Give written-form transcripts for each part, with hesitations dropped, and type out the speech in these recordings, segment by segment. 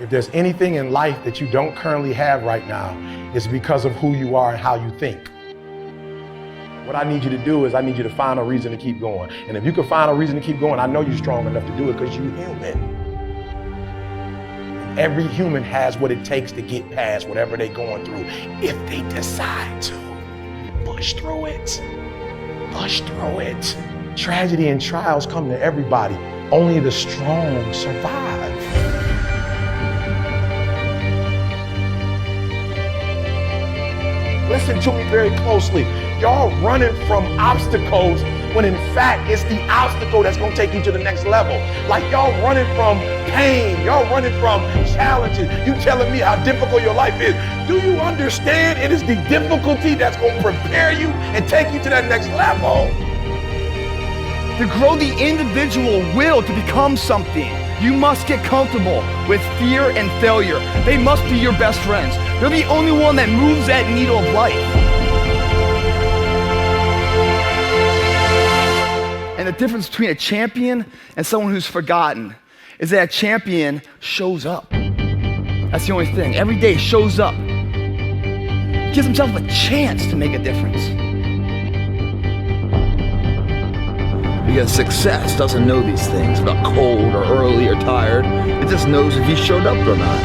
If there's anything in life that you don't currently have right now, it's because of who you are and how you think. What I need you to do is I need you to find a reason to keep going. And if you can find a reason to keep going, I know you're strong enough to do it because you're human. Every human has what it takes to get past whatever they're going through if they decide to. Push through it. Push through it. Tragedy and trials come to everybody. Only the strong survive. Listen to me very closely. Y'all running from obstacles when in fact it's the obstacle that's gonna take you to the next level. Like y'all running from pain, y'all running from challenges. You telling me how difficult your life is. Do you understand it is the difficulty that's gonna prepare you and take you to that next level? To grow the individual will to become something, you must get comfortable with fear and failure. They must be your best friends. They're the only one that moves that needle of life. And the difference between a champion and someone who's forgotten is that a champion shows up. That's the only thing. Every day shows up. Gives himself a chance to make a difference. Because success doesn't know these things about cold or early or tired. It just knows if you showed up or not.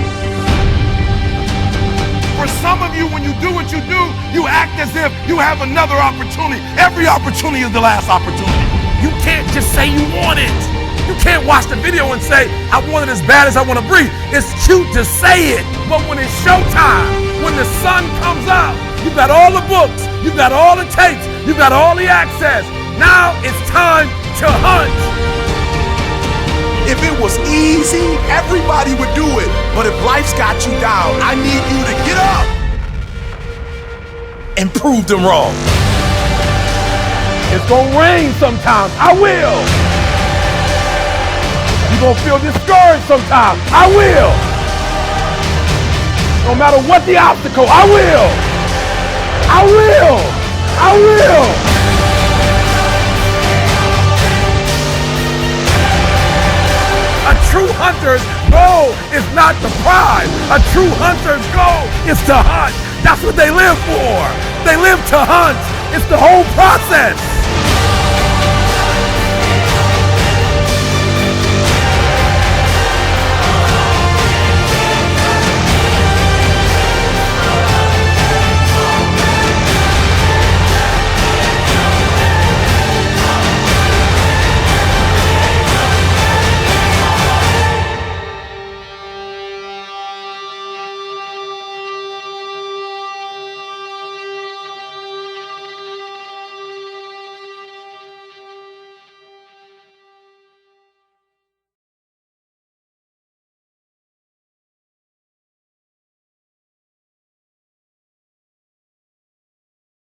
For some of you, when you do what you do, you act as if you have another opportunity. Every opportunity is the last opportunity. You can't just say you want it. You can't watch the video and say, I want it as bad as I want to breathe. It's cute to say it, but when it's showtime, when the sun comes out, you've got all the books, you've got all the tapes, you've got all the access. Now it's time to hunt. If it was easy, everybody would do it. But if life's got you down, I need you to get up and prove them wrong. It's gonna rain sometimes. I will. You're gonna feel discouraged sometimes. I will. No matter what the obstacle, I will. I will. I will. A true hunter's goal is not the prize. A true hunter's goal is to hunt. That's what they live for. They live to hunt. It's the whole process.